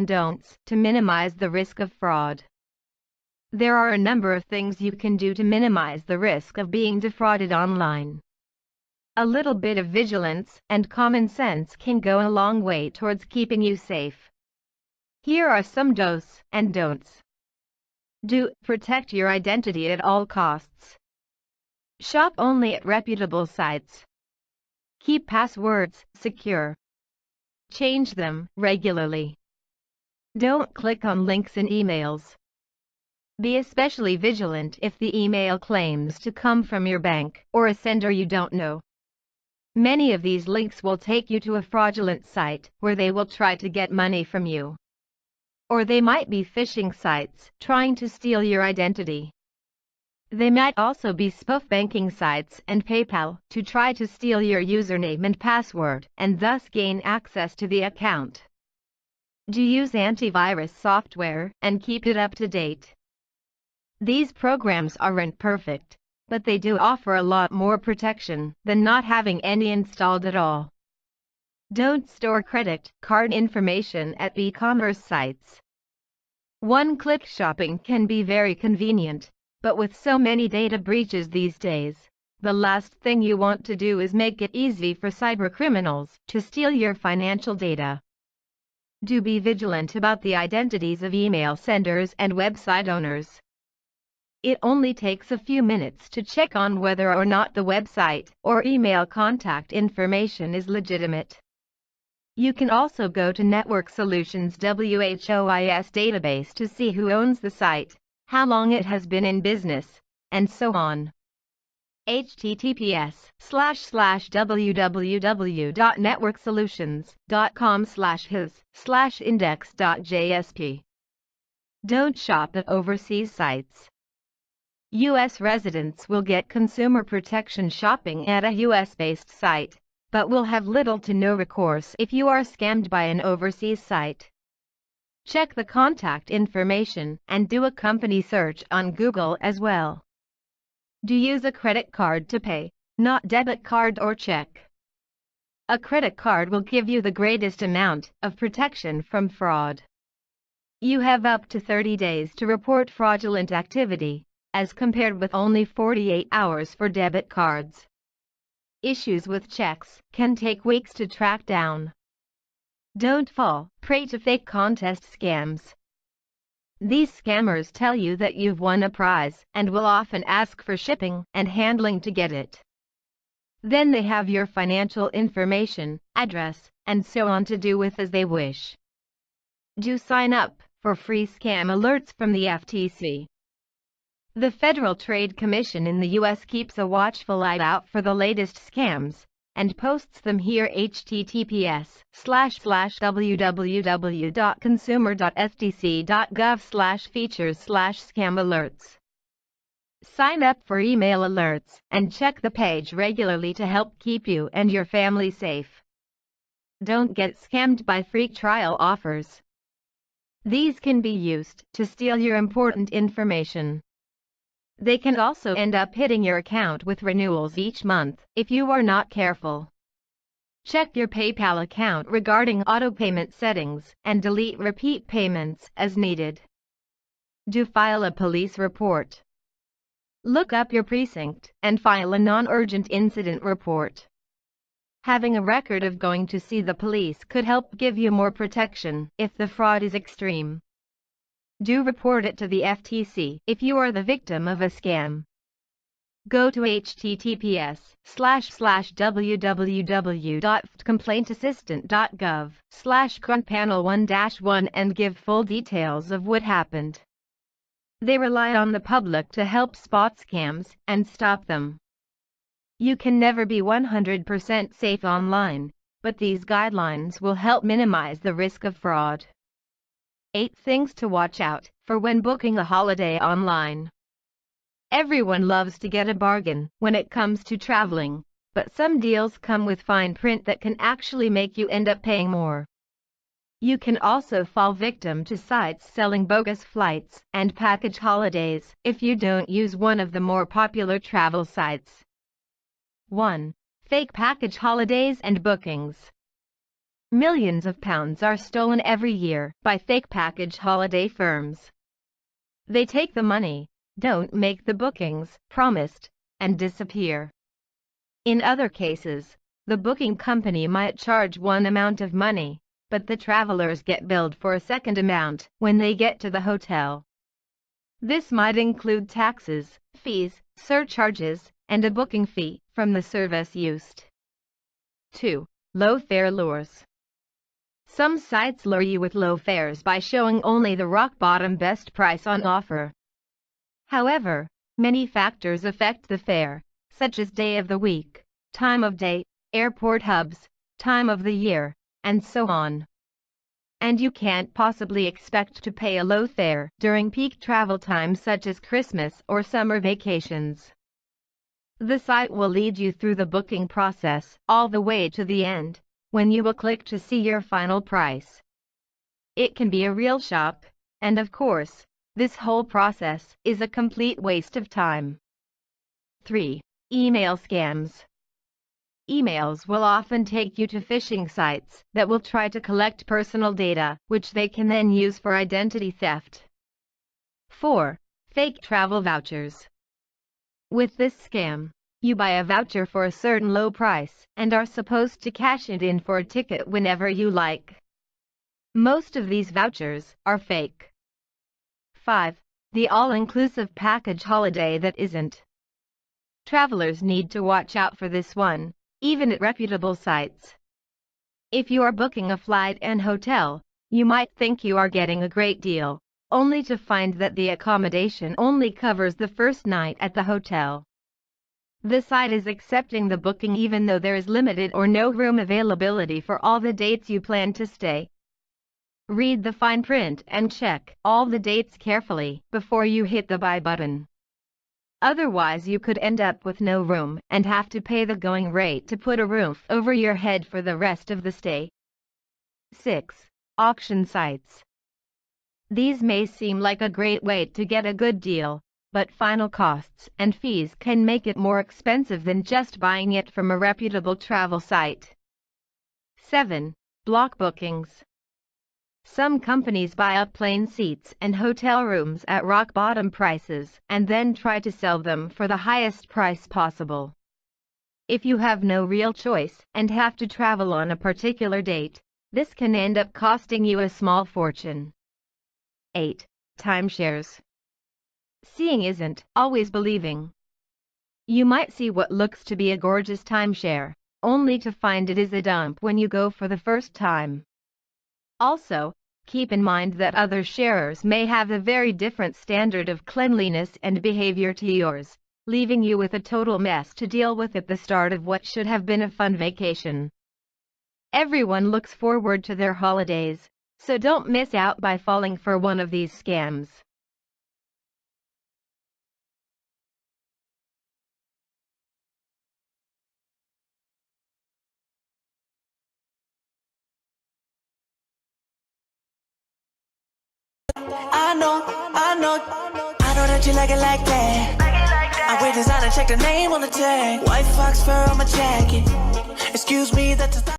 and don'ts to minimize the risk of fraud. There are a number of things you can do to minimize the risk of being defrauded online. A little bit of vigilance and common sense can go a long way towards keeping you safe. Here are some do's and don'ts. Do. Protect your identity at all costs. Shop only at reputable sites. Keep passwords secure. Change them regularly. Don't click on links in emails. Be especially vigilant if the email claims to come from your bank or a sender you don't know. Many of these links will take you to a fraudulent site where they will try to get money from you. Or they might be phishing sites trying to steal your identity. They might also be spoof banking sites and PayPal to try to steal your username and password and thus gain access to the account. Do use antivirus software and keep it up to date. These programs aren't perfect, but they do offer a lot more protection than not having any installed at all. Don't store credit card information at e-commerce sites. One-click shopping can be very convenient, but with so many data breaches these days, the last thing you want to do is make it easy for cybercriminals to steal your financial data. Do be vigilant about the identities of email senders and website owners. It only takes a few minutes to check on whether or not the website or email contact information is legitimate. You can also go to Network Solutions WHOIS database to see who owns the site, how long it has been in business, and so on. https://www.networksolutions.com/his/index.jsp. Don't shop at overseas sites. U.S. residents will get consumer protection shopping at a U.S.-based site, but will have little to no recourse if you are scammed by an overseas site. Check the contact information and do a company search on Google as well. Do use a credit card to pay, not debit card or check. A credit card will give you the greatest amount of protection from fraud. You have up to 30 days to report fraudulent activity, as compared with only 48 hours for debit cards. Issues with checks can take weeks to track down. Don't fall prey to fake contest scams. These scammers tell you that you've won a prize and will often ask for shipping and handling to get it. Then they have your financial information, address, and so on to do with as they wish. Do sign up for free scam alerts from the FTC. The Federal Trade Commission in the U.S. keeps a watchful eye out for the latest scams and posts them here. https://www.consumer.ftc.gov/features/scam alerts. Sign up for email alerts and check the page regularly to help keep you and your family safe. Don't get scammed by free trial offers. These can be used to steal your important information. They can also end up hitting your account with renewals each month if you are not careful. Check your PayPal account regarding auto-payment settings and delete repeat payments as needed. Do file a police report. Look up your precinct and file a non-urgent incident report. Having a record of going to see the police could help give you more protection if the fraud is extreme. Do report it to the FTC if you are the victim of a scam. Go to https://www.complaintassistant.gov/panel1-1 and give full details of what happened. They rely on the public to help spot scams and stop them. You can never be 100% safe online, but these guidelines will help minimize the risk of fraud. 8 things to watch out for when booking a holiday online. Everyone loves to get a bargain when it comes to traveling, but some deals come with fine print that can actually make you end up paying more. You can also fall victim to sites selling bogus flights and package holidays if you don't use one of the more popular travel sites. 1. Fake package holidays and bookings. Millions of pounds are stolen every year by fake package holiday firms. They take the money, don't make the bookings promised, and disappear. In other cases, the booking company might charge one amount of money, but the travelers get billed for a second amount when they get to the hotel. This might include taxes, fees, surcharges, and a booking fee from the service used. 2. Low fare lures. Some sites lure you with low fares by showing only the rock-bottom best price on offer. However, many factors affect the fare, such as day of the week, time of day, airport hubs, time of the year, and so on. And you can't possibly expect to pay a low fare during peak travel times such as Christmas or summer vacations. The site will lead you through the booking process all the way to the end, when you will click to see your final price. It can be a real shock, and of course, this whole process is a complete waste of time. 3. Email scams. Emails will often take you to phishing sites that will try to collect personal data, which they can then use for identity theft. 4. Fake travel vouchers. With this scam, you buy a voucher for a certain low price and are supposed to cash it in for a ticket whenever you like. Most of these vouchers are fake. 5. The all-inclusive package holiday that isn't. Travelers need to watch out for this one, even at reputable sites. If you are booking a flight and hotel, you might think you are getting a great deal, only to find that the accommodation only covers the first night at the hotel. The site is accepting the booking even though there is limited or no room availability for all the dates you plan to stay. Read the fine print and check all the dates carefully before you hit the buy button. Otherwise you could end up with no room and have to pay the going rate to put a roof over your head for the rest of the stay. 6. Auction sites. These may seem like a great way to get a good deal, but final costs and fees can make it more expensive than just buying it from a reputable travel site. 7. Block bookings. Some companies buy up plane seats and hotel rooms at rock-bottom prices and then try to sell them for the highest price possible. If you have no real choice and have to travel on a particular date, this can end up costing you a small fortune. 8. Timeshares. Seeing isn't always believing. You might see what looks to be a gorgeous timeshare, only to find it is a dump when you go for the first time. Also, keep in mind that other sharers may have a very different standard of cleanliness and behavior to yours, leaving you with a total mess to deal with at the start of what should have been a fun vacation. Everyone looks forward to their holidays, so don't miss out by falling for one of these scams. I know that you like it like that. I wear designer, check the name on the tag. White fox fur on my jacket. Excuse me, that's a